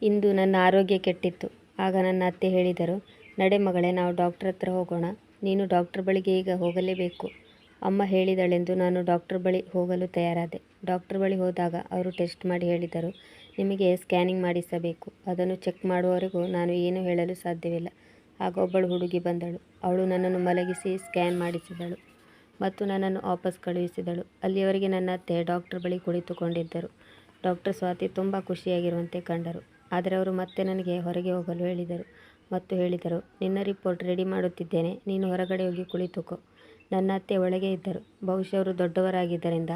ಇಂದು ನನ್ನ ಆರೋಗ್ಯ ಕೆಟ್ಟಿತ್ತು. ಆಗ ನನ್ನ ಅತ್ತೆ ಹೇಳಿದರು, ನಡೆ ಮಗಳೇ, ನಾವು ಡಾಕ್ಟರ್ ಹತ್ರ ಹೋಗೋಣ. ನೀನು ಡಾಕ್ಟರ್ ಬಳಿಗೆ ಈಗ ಹೋಗಲೇಬೇಕು. ಅಮ್ಮ ಹೇಳಿದಳೆಂದು ನಾನು ಡಾಕ್ಟರ್ ಬಳಿ ಹೋಗಲು ತಯಾರಾದೆ. ಡಾಕ್ಟರ್ ಬಳಿ ಹೋದಾಗ ಅವರು ಟೆಸ್ಟ್ ಮಾಡಿ ಹೇಳಿದರು, ನಿಮಗೆ ಸ್ಕ್ಯಾನಿಂಗ್ ಮಾಡಿಸಬೇಕು. ಅದನ್ನು ಚೆಕ್ ಮಾಡುವವರೆಗೂ ನಾನು ಏನೂ ಹೇಳಲು ಸಾಧ್ಯವಿಲ್ಲ. ಆಗ ಒಬ್ಬಳು ಹುಡುಗಿ ಬಂದಳು. ಅವಳು ನನ್ನನ್ನು ಮಲಗಿಸಿ ಸ್ಕ್ಯಾನ್ ಮಾಡಿಸಿದಳು ಮತ್ತು ನನ್ನನ್ನು ವಾಪಸ್ ಕಳುಹಿಸಿದಳು. ಅಲ್ಲಿಯವರೆಗೆ ನನ್ನ ಅತ್ತೆ ಡಾಕ್ಟರ್ ಬಳಿ ಕುಳಿತುಕೊಂಡಿದ್ದರು. ಡಾಕ್ಟರ್ ಸ್ವಾತಿ ತುಂಬ ಖುಷಿಯಾಗಿರುವಂತೆ ಕಂಡರು. ಆದರೆ ಅವರು ಮತ್ತೆ ನನಗೆ ಹೊರಗೆ ಹೋಗಲು ಹೇಳಿದರು ಮತ್ತು ಹೇಳಿದರು, ನಿನ್ನ ರಿಪೋರ್ಟ್ ರೆಡಿ ಮಾಡುತ್ತಿದ್ದೇನೆ, ನೀನು ಹೊರಗಡೆ ಹೋಗಿ ಕುಳಿತುಕೋ. ನನ್ನ ಅತ್ತೆ ಒಳಗೆ ಇದ್ದರು. ಬಹುಶಃ ಅವರು ದೊಡ್ಡವರಾಗಿದ್ದರಿಂದ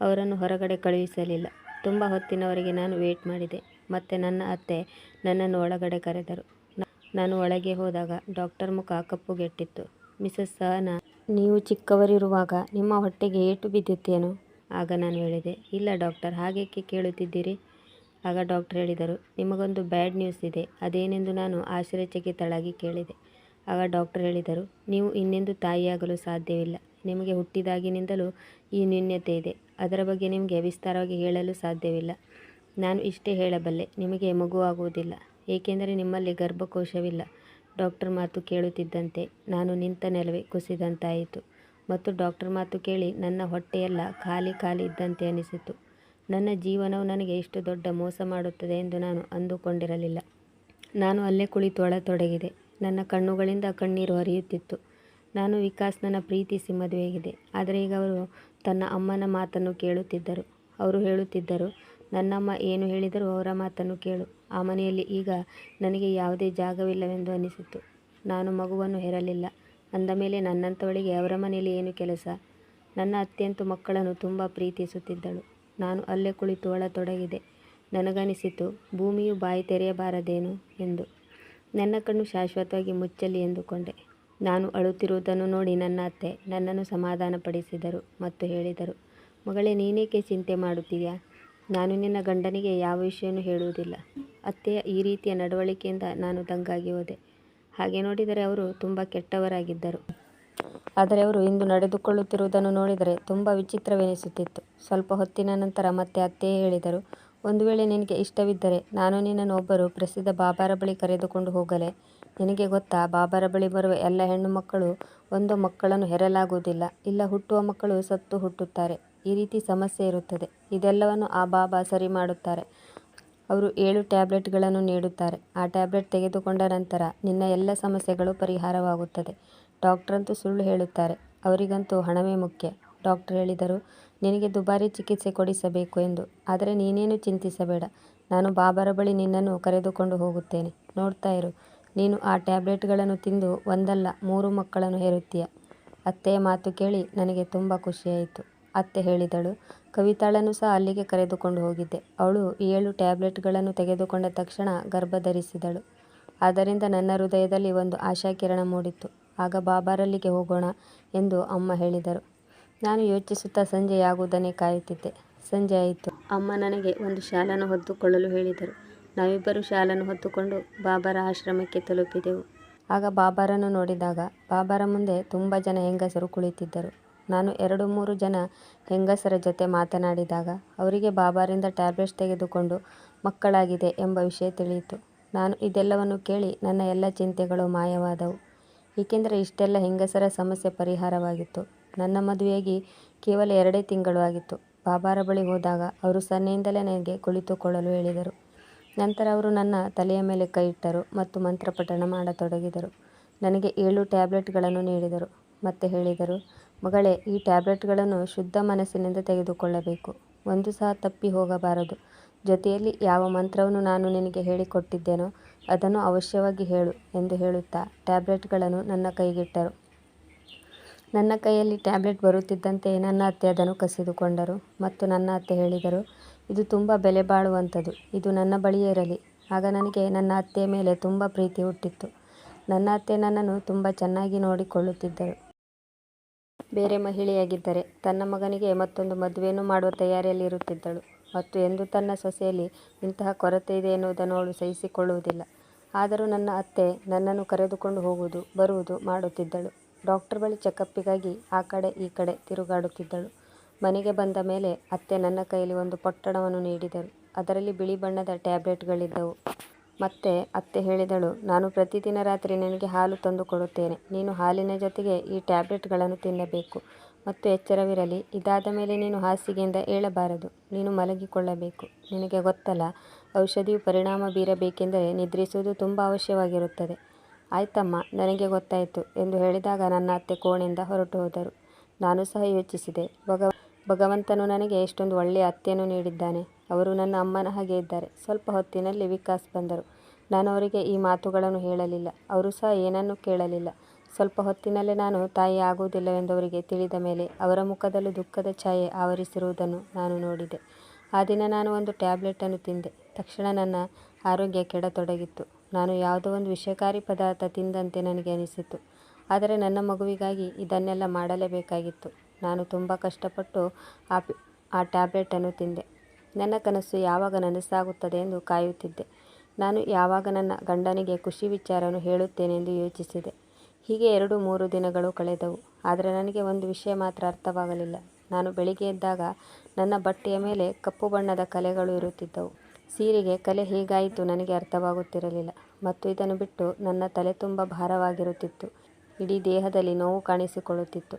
ಅವರನ್ನು ಹೊರಗಡೆ ಕಳುಹಿಸಲಿಲ್ಲ. ತುಂಬ ಹೊತ್ತಿನವರೆಗೆ ನಾನು ವೇಟ್ ಮಾಡಿದೆ. ಮತ್ತೆ ನನ್ನ ಅತ್ತೆ ನನ್ನನ್ನು ಒಳಗಡೆ ಕರೆದರು. ನಾನು ಒಳಗೆ ಹೋದಾಗ ಡಾಕ್ಟರ್ ಮುಖ ಕಪ್ಪುಗೆಟ್ಟಿತ್ತು. ಮಿಸಸ್ ಸಹನಾ, ನೀವು ಚಿಕ್ಕವರಿರುವಾಗ ನಿಮ್ಮ ಹೊಟ್ಟೆಗೆ ಏಟು ಬಿದ್ದಿತ್ತೇನು? ಆಗ ನಾನು ಹೇಳಿದೆ, ಇಲ್ಲ ಡಾಕ್ಟರ್, ಹಾಗೇಕೆ ಕೇಳುತ್ತಿದ್ದೀರಿ? ಆಗ ಡಾಕ್ಟರ್ ಹೇಳಿದರು, ನಿಮಗೊಂದು ಬ್ಯಾಡ್ ನ್ಯೂಸ್ ಇದೆ. ಅದೇನೆಂದು ನಾನು ಆಶ್ಚರ್ಯಚಕಿತಳಾಗಿ ಕೇಳಿದೆ. ಆಗ ಡಾಕ್ಟರ್ ಹೇಳಿದರು, ನೀವು ಇನ್ನೆಂದೂ ತಾಯಿಯಾಗಲು ಸಾಧ್ಯವಿಲ್ಲ. ನಿಮಗೆ ಹುಟ್ಟಿದಾಗಿನಿಂದಲೂ ಈ ನ್ಯೂನತೆ ಇದೆ. ಅದರ ಬಗ್ಗೆ ನಿಮಗೆ ವಿಸ್ತಾರವಾಗಿ ಹೇಳಲು ಸಾಧ್ಯವಿಲ್ಲ. ನಾನು ಇಷ್ಟೇ ಹೇಳಬಲ್ಲೆ, ನಿಮಗೆ ಮಗುವಾಗುವುದಿಲ್ಲ, ಏಕೆಂದರೆ ನಿಮ್ಮಲ್ಲಿ ಗರ್ಭಕೋಶವಿಲ್ಲ. ಡಾಕ್ಟರ್ ಮಾತು ಕೇಳುತ್ತಿದ್ದಂತೆ ನಾನು ನಿಂತ ನೆಲವೇ ಕುಸಿದಂತಾಯಿತು ಮತ್ತು ಡಾಕ್ಟರ್ ಮಾತು ಕೇಳಿ ನನ್ನ ಹೊಟ್ಟೆಯೆಲ್ಲ ಖಾಲಿ ಖಾಲಿ ಇದ್ದಂತೆ ಅನಿಸಿತು. ನನ್ನ ಜೀವನವು ನನಗೆ ಇಷ್ಟು ದೊಡ್ಡ ಮೋಸ ಮಾಡುತ್ತದೆ ಎಂದು ನಾನು ಅಂದುಕೊಂಡಿರಲಿಲ್ಲ. ನಾನು ಅಲ್ಲೇ ಕುಳಿತು ಅಳತೊಡಗಿದೆ. ನನ್ನ ಕಣ್ಣುಗಳಿಂದ ಕಣ್ಣೀರು ಹರಿಯುತ್ತಿತ್ತು. ನಾನು ವಿಕಾಸ್‌ನನ್ನ ಪ್ರೀತಿಸಿ ಮದುವೆಯಾಗಿದೆ. ಆದರೆ ಈಗ ಅವರು ತನ್ನ ಅಮ್ಮನ ಮಾತನ್ನು ಕೇಳುತ್ತಿದ್ದರು. ಅವರು ಹೇಳುತ್ತಿದ್ದರು, ನನ್ನಮ್ಮ ಏನು ಹೇಳಿದರೂ ಅವರ ಮಾತನ್ನು ಕೇಳು. ಆ ಮನೆಯಲ್ಲಿ ಈಗ ನನಗೆ ಯಾವುದೇ ಜಾಗವಿಲ್ಲವೆಂದು ಅನಿಸಿತು. ನಾನು ಮಗುವನ್ನು ಹೆರಲಿಲ್ಲ ಅಂದ ಮೇಲೆ ನನ್ನಂಥವಳಿಗೆ ಅವರ ಮನೆಯಲ್ಲಿ ಏನು ಕೆಲಸ? ನನ್ನ ಅತ್ತೆಯಂತೂ ಮಕ್ಕಳನ್ನು ತುಂಬ ಪ್ರೀತಿಸುತ್ತಿದ್ದಳು. ನಾನು ಅಲ್ಲೇ ಕುಳಿತು ಅಳತೊಡಗಿದೆ. ನನಗನಿಸಿತು, ಭೂಮಿಯು ಬಾಯಿ ತೆರೆಯಬಾರದೇನು ಎಂದು. ನನ್ನ ಕಣ್ಣು ಶಾಶ್ವತವಾಗಿ ಮುಚ್ಚಲಿ ಎಂದುಕೊಂಡೆ. ನಾನು ಅಳುತ್ತಿರುವುದನ್ನು ನೋಡಿ ನನ್ನ ಅತ್ತೆ ನನ್ನನ್ನು ಸಮಾಧಾನಪಡಿಸಿದರು ಮತ್ತು ಹೇಳಿದರು, ಮಗಳೇ, ನೀನೇಕೆ ಚಿಂತೆ ಮಾಡುತ್ತೀಯಾ? ನಾನು ನಿನ್ನ ಗಂಡನಿಗೆ ಯಾವ ವಿಷಯವನ್ನೂ ಹೇಳುವುದಿಲ್ಲ. ಅತ್ತೆಯ ಈ ರೀತಿಯ ನಡವಳಿಕೆಯಿಂದ ನಾನು ದಂಗಾಗಿ ಹೋದೆ. ಹಾಗೆ ನೋಡಿದರೆ ಅವರು ತುಂಬ ಕೆಟ್ಟವರಾಗಿದ್ದರು. ಆದರೆ ಅವರು ಇಂದು ನಡೆದುಕೊಳ್ಳುತ್ತಿರುವುದನ್ನು ನೋಡಿದರೆ ತುಂಬ ವಿಚಿತ್ರವೆನಿಸುತ್ತಿತ್ತು. ಸ್ವಲ್ಪ ಹೊತ್ತಿನ ನಂತರ ಮತ್ತೆ ಅತ್ತೆಯೇ ಹೇಳಿದರು, ಒಂದು ವೇಳೆ ನಿನಗೆ ಇಷ್ಟವಿದ್ದರೆ ನಾನು ನಿನ್ನನ್ನು ಒಬ್ಬರು ಪ್ರಸಿದ್ಧ ಬಾಬಾರ ಬಳಿ ಕರೆದುಕೊಂಡು ಹೋಗಲೇ? ನಿನಗೆ ಗೊತ್ತಾ, ಬಾಬಾರ ಬಳಿ ಬರುವ ಎಲ್ಲ ಹೆಣ್ಣು ಮಕ್ಕಳು ಒಂದು ಮಕ್ಕಳನ್ನು ಹೆರಲಾಗುವುದಿಲ್ಲ, ಇಲ್ಲ ಹುಟ್ಟುವ ಮಕ್ಕಳು ಸತ್ತು ಹುಟ್ಟುತ್ತಾರೆ. ಈ ರೀತಿ ಸಮಸ್ಯೆ ಇರುತ್ತದೆ. ಇದೆಲ್ಲವನ್ನು ಆ ಬಾಬಾ ಸರಿ ಮಾಡುತ್ತಾರೆ. ಅವರು 7 ಟ್ಯಾಬ್ಲೆಟ್ಗಳನ್ನು ನೀಡುತ್ತಾರೆ. ಆ ಟ್ಯಾಬ್ಲೆಟ್ ತೆಗೆದುಕೊಂಡ ನಂತರ ನಿನ್ನ ಎಲ್ಲ ಸಮಸ್ಯೆಗಳು ಪರಿಹಾರವಾಗುತ್ತದೆ. ಡಾಕ್ಟರಂತೂ ಸುಳ್ಳು ಹೇಳುತ್ತಾರೆ, ಅವರಿಗಂತೂ ಹಣವೇ ಮುಖ್ಯ. ಡಾಕ್ಟರ್ ಹೇಳಿದರು, ನಿನಗೆ ದುಬಾರಿ ಚಿಕಿತ್ಸೆ ಕೊಡಿಸಬೇಕು ಎಂದು. ಆದರೆ ನೀನೇನು ಚಿಂತಿಸಬೇಡ, ನಾನು ಬಾಬಾರ ಬಳಿ ನಿನ್ನನ್ನು ಕರೆದುಕೊಂಡು ಹೋಗುತ್ತೇನೆ. ನೋಡ್ತಾ ಇರು, ನೀನು ಆ ಟ್ಯಾಬ್ಲೆಟ್ಗಳನ್ನು ತಿಂದು ಒಂದಲ್ಲ 3 ಮಕ್ಕಳನ್ನು ಹೆರುತ್ತೀಯ. ಅತ್ತೆಯ ಮಾತು ಕೇಳಿ ನನಗೆ ತುಂಬ ಖುಷಿಯಾಯಿತು. ಅತ್ತೆ ಹೇಳಿದಳು, ಕವಿತಾಳನ್ನು ಸಹ ಅಲ್ಲಿಗೆ ಕರೆದುಕೊಂಡು ಹೋಗಿದ್ದೆ. ಅವಳು 7 ಟ್ಯಾಬ್ಲೆಟ್ಗಳನ್ನು ತೆಗೆದುಕೊಂಡ ತಕ್ಷಣ ಗರ್ಭಧರಿಸಿದಳು. ಆದ್ದರಿಂದ ನನ್ನ ಹೃದಯದಲ್ಲಿ ಒಂದು ಆಶಾಕಿರಣ ಮೂಡಿತ್ತು. ಆಗ ಬಾಬಾರಲ್ಲಿಗೆ ಹೋಗೋಣ ಎಂದು ಅಮ್ಮ ಹೇಳಿದರು. ನಾನು ಯೋಚಿಸುತ್ತಾ ಸಂಜೆಯಾಗುವುದನ್ನೇ ಕಾಯುತ್ತಿದ್ದೆ. ಸಂಜೆ ಆಯಿತು. ಅಮ್ಮ ನನಗೆ ಒಂದು ಶಾಲನ್ನು ಹೊತ್ತುಕೊಳ್ಳಲು ಹೇಳಿದರು. ನಾವಿಬ್ಬರು ಶಾಲನ್ನು ಹೊತ್ತುಕೊಂಡು ಬಾಬಾರ ಆಶ್ರಮಕ್ಕೆ ತಲುಪಿದೆವು. ಆಗ ಬಾಬಾರನ್ನು ನೋಡಿದಾಗ ಬಾಬಾರ ಮುಂದೆ ತುಂಬ ಜನ ಹೆಂಗಸರು ಕುಳಿತಿದ್ದರು. ನಾನು 2-3 ಜನ ಹೆಂಗಸರ ಜೊತೆ ಮಾತನಾಡಿದಾಗ ಅವರಿಗೆ ಬಾಬಾರಿಂದ ಟ್ಯಾಬ್ಲೆಟ್ಸ್ ತೆಗೆದುಕೊಂಡು ಮಕ್ಕಳಾಗಿದೆ ಎಂಬ ವಿಷಯ ತಿಳಿಯಿತು. ನಾನು ಇದೆಲ್ಲವನ್ನು ಕೇಳಿ ನನ್ನ ಎಲ್ಲ ಚಿಂತೆಗಳು ಮಾಯವಾದವು. ಏಕೆಂದರೆ ಇಷ್ಟೆಲ್ಲ ಹೆಂಗಸರ ಸಮಸ್ಯೆ ಪರಿಹಾರವಾಗಿತ್ತು. ನನ್ನ ಮದುವೆಯಾಗಿ ಕೇವಲ 2 ತಿಂಗಳು ಆಗಿತ್ತು. ಬಾಬಾರ ಬಳಿ ಹೋದಾಗ ಅವರು ಸನ್ನೆಯಿಂದಲೇ ನನಗೆ ಕುಳಿತುಕೊಳ್ಳಲು ಹೇಳಿದರು. ನಂತರ ಅವರು ನನ್ನ ತಲೆಯ ಮೇಲೆ ಕೈ ಇಟ್ಟರು ಮತ್ತು ಮಂತ್ರಪಠಣ ಮಾಡತೊಡಗಿದರು. ನನಗೆ 7 ಟ್ಯಾಬ್ಲೆಟ್ಗಳನ್ನು ನೀಡಿದರು ಮತ್ತು ಹೇಳಿದರು, ಮಗಳೇ, ಈ ಟ್ಯಾಬ್ಲೆಟ್ಗಳನ್ನು ಶುದ್ಧ ಮನಸ್ಸಿನಿಂದ ತೆಗೆದುಕೊಳ್ಳಬೇಕು. ಒಂದು ಸಹ ತಪ್ಪಿ ಹೋಗಬಾರದು. ಜೊತೆಯಲ್ಲಿ ಯಾವ ಮಂತ್ರವನ್ನು ನಾನು ನಿನಗೆ ಹೇಳಿಕೊಟ್ಟಿದ್ದೇನೋ ಅದನ್ನು ಅವಶ್ಯವಾಗಿ ಹೇಳು ಎಂದು ಹೇಳುತ್ತಾ ಟ್ಯಾಬ್ಲೆಟ್ಗಳನ್ನು ನನ್ನ ಕೈಗಿಟ್ಟರು. ನನ್ನ ಕೈಯಲ್ಲಿ ಟ್ಯಾಬ್ಲೆಟ್ ಬರುತ್ತಿದ್ದಂತೆ ನನ್ನ ಅತ್ತೆ ಅದನ್ನು ಕಸಿದುಕೊಂಡರು ಮತ್ತು ನನ್ನ ಅತ್ತೆ ಹೇಳಿದರು, ಇದು ತುಂಬ ಬೆಲೆ ಬಾಳುವಂಥದ್ದು, ಇದು ನನ್ನ ಬಳಿಯೇ ಇರಲಿ. ಆಗ ನನಗೆ ನನ್ನ ಅತ್ತೆಯ ಮೇಲೆ ತುಂಬ ಪ್ರೀತಿ ಹುಟ್ಟಿತ್ತು. ನನ್ನ ಅತ್ತೆ ನನ್ನನ್ನು ತುಂಬ ಚೆನ್ನಾಗಿ ನೋಡಿಕೊಳ್ಳುತ್ತಿದ್ದರು. ಬೇರೆ ಮಹಿಳೆಯಾಗಿದ್ದರೆ ತನ್ನ ಮಗನಿಗೆ ಮತ್ತೊಂದು ಮದುವೆಯನ್ನು ಮಾಡುವ ತಯಾರಿಯಲ್ಲಿ ಇರುತ್ತಿದ್ದಳು ಮತ್ತು ಎಂದೂ ತನ್ನ ಸೊಸೆಯಲ್ಲಿ ಇಂತಹ ಕೊರತೆ ಇದೆ ಎನ್ನುವುದನ್ನು ಅವಳು ಸಹಿಸಿಕೊಳ್ಳುವುದಿಲ್ಲ. ಆದರೂ ನನ್ನ ಅತ್ತೆ ನನ್ನನ್ನು ಕರೆದುಕೊಂಡು ಹೋಗುವುದು ಬರುವುದು ಮಾಡುತ್ತಿದ್ದಳು. ಡಾಕ್ಟರ್ ಬಳಿ ಚೆಕಪ್ಪಿಗಾಗಿ ಆ ಕಡೆ ಈ ಕಡೆ ತಿರುಗಾಡುತ್ತಿದ್ದಳು. ಮನೆಗೆ ಬಂದ ಮೇಲೆ ಅತ್ತೆ ನನ್ನ ಕೈಯಲ್ಲಿ ಒಂದು ಪೊಟ್ಟಣವನ್ನು ನೀಡಿದರು. ಅದರಲ್ಲಿ ಬಿಳಿ ಬಣ್ಣದ ಟ್ಯಾಬ್ಲೆಟ್ಗಳಿದ್ದವು. ಮತ್ತೆ ಅತ್ತೆ ಹೇಳಿದಳು, ನಾನು ಪ್ರತಿದಿನ ರಾತ್ರಿ ನಿನಗೆ ಹಾಲು ತಂದು ಕೊಡುತ್ತೇನೆ. ನೀನು ಹಾಲಿನ ಜೊತೆಗೆ ಈ ಟ್ಯಾಬ್ಲೆಟ್ಗಳನ್ನು ತಿನ್ನಬೇಕು ಮತ್ತು ಎಚ್ಚರವಿರಲಿ. ಇದಾದ ಮೇಲೆ ನೀನು ಹಾಸಿಗೆಯಿಂದ ಏಳಬಾರದು. ನೀನು ಮಲಗಿಕೊಳ್ಳಬೇಕು. ನಿನಗೆ ಗೊತ್ತಲ್ಲ, ಔಷಧಿಯು ಪರಿಣಾಮ ಬೀರಬೇಕೆಂದರೆ ನಿದ್ರಿಸುವುದು ತುಂಬ ಅವಶ್ಯವಾಗಿರುತ್ತದೆ. ಆಯ್ತಮ್ಮ, ನನಗೆ ಗೊತ್ತಾಯಿತು ಎಂದು ಹೇಳಿದಾಗ ನನ್ನ ಅತ್ತೆ ಕೋಣೆಯಿಂದ ಹೊರಟು ಹೋದರು. ನಾನು ಸಹ ಯೋಚಿಸಿದೆ, ಭಗವಂತನು ನನಗೆ ಎಷ್ಟೊಂದು ಒಳ್ಳೆಯ ಅತ್ತೆಯನ್ನು ನೀಡಿದ್ದಾನೆ. ಅವರು ನನ್ನ ಅಮ್ಮನ ಹಾಗೆ ಇದ್ದಾರೆ. ಸ್ವಲ್ಪ ಹೊತ್ತಿನಲ್ಲಿ ವಿಕಾಸ್ ಬಂದರು. ನಾನು ಅವರಿಗೆ ಈ ಮಾತುಗಳನ್ನು ಹೇಳಲಿಲ್ಲ. ಅವರು ಸಹ ಏನನ್ನೂ ಕೇಳಲಿಲ್ಲ. ಸ್ವಲ್ಪ ಹೊತ್ತಿನಲ್ಲೇ ನಾನು ತಾಯಿ ಆಗುವುದಿಲ್ಲವೆಂದು ಅವರಿಗೆ ತಿಳಿದ ಮೇಲೆ ಅವರ ಮುಖದಲ್ಲೂ ದುಃಖದ ಛಾಯೆ ಆವರಿಸಿರುವುದನ್ನು ನಾನು ನೋಡಿದೆ. ಆ ದಿನ ನಾನು ಒಂದು ಟ್ಯಾಬ್ಲೆಟನ್ನು ತಿಂದೆ. ತಕ್ಷಣ ನನ್ನ ಆರೋಗ್ಯ ಕೆಡತೊಡಗಿತ್ತು. ನಾನು ಯಾವುದೋ ಒಂದು ವಿಷಕಾರಿ ಪದಾರ್ಥ ತಿಂದಂತೆ ನನಗೆ ಅನಿಸಿತು. ಆದರೆ ನನ್ನ ಮಗುವಿಗಾಗಿ ಇದನ್ನೆಲ್ಲ ಮಾಡಲೇಬೇಕಾಗಿತ್ತು. ನಾನು ತುಂಬ ಕಷ್ಟಪಟ್ಟು ಆ ಟ್ಯಾಬ್ಲೆಟನ್ನು ತಿಂದೆ. ನನ್ನ ಕನಸು ಯಾವಾಗ ನನಸಾಗುತ್ತದೆ ಎಂದು ಕಾಯುತ್ತಿದ್ದೆ. ನಾನು ಯಾವಾಗ ನನ್ನ ಗಂಡನಿಗೆ ಖುಷಿ ವಿಚಾರವನ್ನು ಹೇಳುತ್ತೇನೆ ಎಂದು ಯೋಚಿಸಿದೆ. ಹೀಗೆ 2-3 ದಿನಗಳು ಕಳೆದವು. ಆದರೆ ನನಗೆ ಒಂದು ವಿಷಯ ಮಾತ್ರ ಅರ್ಥವಾಗಲಿಲ್ಲ. ನಾನು ಬೆಳಿಗ್ಗೆ ಎದ್ದಾಗ ನನ್ನ ಬಟ್ಟೆಯ ಮೇಲೆ ಕಪ್ಪು ಬಣ್ಣದ ಕಲೆಗಳು ಇರುತ್ತಿದ್ದವು. ಸೀರೆಗೆ ಕಲೆ ಹೇಗಾಯಿತು ನನಗೆ ಅರ್ಥವಾಗುತ್ತಿರಲಿಲ್ಲ. ಮತ್ತು ಇದನ್ನು ಬಿಟ್ಟು ನನ್ನ ತಲೆ ತುಂಬ ಭಾರವಾಗಿರುತ್ತಿತ್ತು. ಇಡೀ ದೇಹದಲ್ಲಿ ನೋವು ಕಾಣಿಸಿಕೊಳ್ಳುತ್ತಿತ್ತು.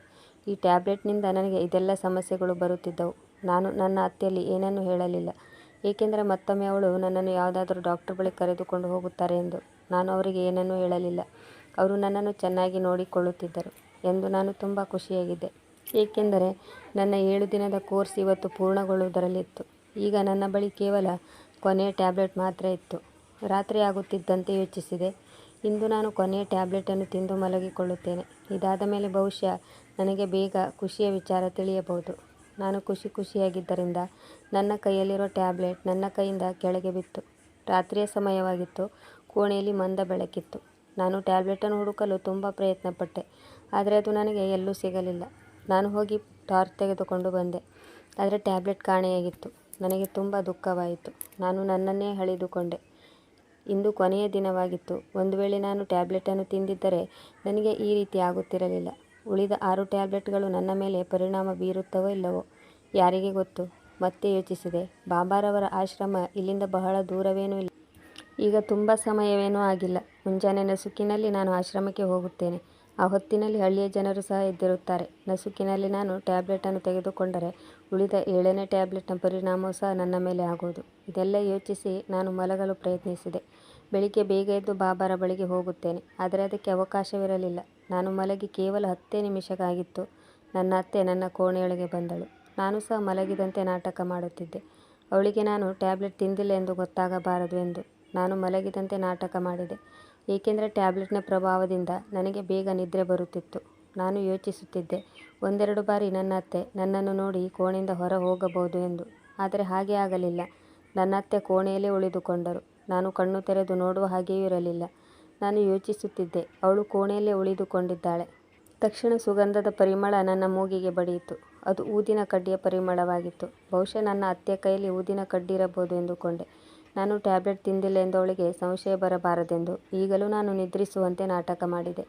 ಈ ಟ್ಯಾಬ್ಲೆಟ್ನಿಂದ ನನಗೆ ಇದೆಲ್ಲ ಸಮಸ್ಯೆಗಳು ಬರುತ್ತಿದ್ದವು. ನಾನು ನನ್ನ ಅತ್ತೆಯಲ್ಲಿ ಏನನ್ನೂ ಹೇಳಲಿಲ್ಲ. ಏಕೆಂದರೆ ಮತ್ತೊಮ್ಮೆ ಅವಳು ನನ್ನನ್ನು ಯಾವುದಾದರೂ ಡಾಕ್ಟರ್ ಬಳಿ ಕರೆದುಕೊಂಡು ಹೋಗುತ್ತಾರೆ ಎಂದು. ನಾನು ಅವರಿಗೆ ಏನನ್ನೂ ಹೇಳಲಿಲ್ಲ. ಅವರು ನನ್ನನ್ನು ಚೆನ್ನಾಗಿ ನೋಡಿಕೊಳ್ಳುತ್ತಿದ್ದರು ಎಂದು ನಾನು ತುಂಬ ಖುಷಿಯಾಗಿದ್ದೆ. ಏಕೆಂದರೆ ನನ್ನ 7 ದಿನದ ಕೋರ್ಸ್ ಇವತ್ತು ಪೂರ್ಣಗೊಳ್ಳುವುದರಲ್ಲಿತ್ತು. ಈಗ ನನ್ನ ಬಳಿ ಕೇವಲ ಕೊನೆಯ ಟ್ಯಾಬ್ಲೆಟ್ ಮಾತ್ರ ಇತ್ತು. ರಾತ್ರಿ ಆಗುತ್ತಿದ್ದಂತೆ ಯೋಚಿಸಿದೆ, ಇಂದು ನಾನು ಕೊನೆಯ ಟ್ಯಾಬ್ಲೆಟನ್ನು ತಿಂದು ಮಲಗಿಕೊಳ್ಳುತ್ತೇನೆ. ಇದಾದ ಮೇಲೆ ಬಹುಶಃ ನನಗೆ ಬೇಗ ಖುಷಿಯ ವಿಚಾರ ತಿಳಿಯಬಹುದು. ನಾನು ಖುಷಿಯಾಗಿದ್ದರಿಂದ ನನ್ನ ಕೈಯಲ್ಲಿರೋ ಟ್ಯಾಬ್ಲೆಟ್ ನನ್ನ ಕೈಯಿಂದ ಕೆಳಗೆ ಬಿತ್ತು. ರಾತ್ರಿಯ ಸಮಯವಾಗಿತ್ತು. ಕೋಣೆಯಲ್ಲಿ ಮಂದ ಬೆಳಕಿತ್ತು. ನಾನು ಟ್ಯಾಬ್ಲೆಟನ್ನು ಹುಡುಕಲು ತುಂಬ ಪ್ರಯತ್ನಪಟ್ಟೆ. ಆದರೆ ಅದು ನನಗೆ ಎಲ್ಲೂ ಸಿಗಲಿಲ್ಲ. ನಾನು ಹೋಗಿ ಟಾರ್ಚ್ ತೆಗೆದುಕೊಂಡು ಬಂದೆ. ಆದರೆ ಟ್ಯಾಬ್ಲೆಟ್ ಕಾಣೆಯಾಗಿತ್ತು. ನನಗೆ ತುಂಬ ದುಃಖವಾಯಿತು. ನಾನು ನನ್ನನ್ನೇ ಹಳಿದುಕೊಂಡೆ. ಇಂದು ಕೊನೆಯ ದಿನವಾಗಿತ್ತು. ಒಂದು ವೇಳೆ ನಾನು ಟ್ಯಾಬ್ಲೆಟನ್ನು ತಿಂದಿದ್ದರೆ ನನಗೆ ಈ ರೀತಿ ಆಗುತ್ತಿರಲಿಲ್ಲ. ಉಳಿದ 6 ಟ್ಯಾಬ್ಲೆಟ್ಗಳು ನನ್ನ ಮೇಲೆ ಪರಿಣಾಮ ಬೀರುತ್ತವೋ ಇಲ್ಲವೋ ಯಾರಿಗೆ ಗೊತ್ತು. ಮತ್ತೆ ಯೋಚಿಸಿದೆ, ಬಾಬಾರವರ ಆಶ್ರಮ ಇಲ್ಲಿಂದ ಬಹಳ ದೂರವೇನೂ ಇಲ್ಲ. ಈಗ ತುಂಬ ಸಮಯವೇನೂ ಆಗಿಲ್ಲ. ಮುಂಜಾನೆ ನಸುಕಿನಲ್ಲಿ ನಾನು ಆಶ್ರಮಕ್ಕೆ ಹೋಗುತ್ತೇನೆ. ಆ ಹೊತ್ತಿನಲ್ಲಿ ಹಳ್ಳಿಯ ಜನರು ಸಹ ಎದ್ದಿರುತ್ತಾರೆ. ನಸುಕಿನಲ್ಲಿ ನಾನು ಟ್ಯಾಬ್ಲೆಟನ್ನು ತೆಗೆದುಕೊಂಡರೆ ಉಳಿದ 7ನೇ ಟ್ಯಾಬ್ಲೆಟ್ನ ಪರಿಣಾಮವೂ ಸಹ ನನ್ನ ಮೇಲೆ ಆಗುವುದು. ಇದೆಲ್ಲ ಯೋಚಿಸಿ ನಾನು ಮಲಗಲು ಪ್ರಯತ್ನಿಸಿದೆ. ಬೆಳಿಗ್ಗೆ ಬೇಗ ಎದ್ದು ಬಾಬಾರ ಬಳಿಗೆ ಹೋಗುತ್ತೇನೆ. ಆದರೆ ಅದಕ್ಕೆ ಅವಕಾಶವಿರಲಿಲ್ಲ. ನಾನು ಮಲಗಿ ಕೇವಲ 10 ನಿಮಿಷಕ್ಕಾಗಿತ್ತು. ನನ್ನ ಅತ್ತೆ ನನ್ನ ಕೋಣೆಯೊಳಗೆ ಬಂದಳು. ನಾನು ಸಹ ಮಲಗಿದಂತೆ ನಾಟಕ ಮಾಡುತ್ತಿದ್ದೆ. ಅವಳಿಗೆ ನಾನು ಟ್ಯಾಬ್ಲೆಟ್ ತಿಂದಿಲ್ಲ ಎಂದು ಗೊತ್ತಾಗಬಾರದು ಎಂದು ನಾನು ಮಲಗಿದಂತೆ ನಾಟಕ ಮಾಡಿದೆ. ಏಕೆಂದರೆ ಟ್ಯಾಬ್ಲೆಟ್ನ ಪ್ರಭಾವದಿಂದ ನನಗೆ ಬೇಗ ನಿದ್ರೆ ಬರುತ್ತಿತ್ತು. ನಾನು ಯೋಚಿಸುತ್ತಿದ್ದೆ, 1-2 ಬಾರಿ ನನ್ನ ಅತ್ತೆ ನನ್ನನ್ನು ನೋಡಿ ಕೋಣೆಯಿಂದ ಹೊರ ಹೋಗಬಹುದು ಎಂದು. ಆದರೆ ಹಾಗೆ ಆಗಲಿಲ್ಲ. ನನ್ನ ಅತ್ತೆ ಕೋಣೆಯಲ್ಲೇ ಉಳಿದುಕೊಂಡರು. ನಾನು ಕಣ್ಣು ತೆರೆದು ನೋಡುವ ಹಾಗೆಯೂ ಇರಲಿಲ್ಲ. ನಾನು ಯೋಚಿಸುತ್ತಿದ್ದೆ, ಅವಳು ಕೋಣೆಯಲ್ಲೇ ಉಳಿದುಕೊಂಡಿದ್ದಾಳೆ. ತಕ್ಷಣ ಸುಗಂಧದ ಪರಿಮಳ ನನ್ನ ಮೂಗಿಗೆ ಬಡಿಯಿತು. ಅದು ಊದಿನ ಕಡ್ಡಿಯ ಪರಿಮಳವಾಗಿತ್ತು. ಬಹುಶಃ ನನ್ನ ಅತ್ತೆಯ ಕೈಯಲ್ಲಿ ಊದಿನ ಕಡ್ಡಿ ಇರಬಹುದು ಎಂದುಕೊಂಡೆ. ನಾನು ಟ್ಯಾಬ್ಲೆಟ್ ತಿಂದಿಲ್ಲ ಎಂದು ಅವಳಿಗೆ ಸಂಶಯ ಬರಬಾರದೆಂದು ಈಗಲೂ ನಾನು ನಿದ್ರಿಸುವಂತೆ ನಾಟಕ ಮಾಡಿದೆ.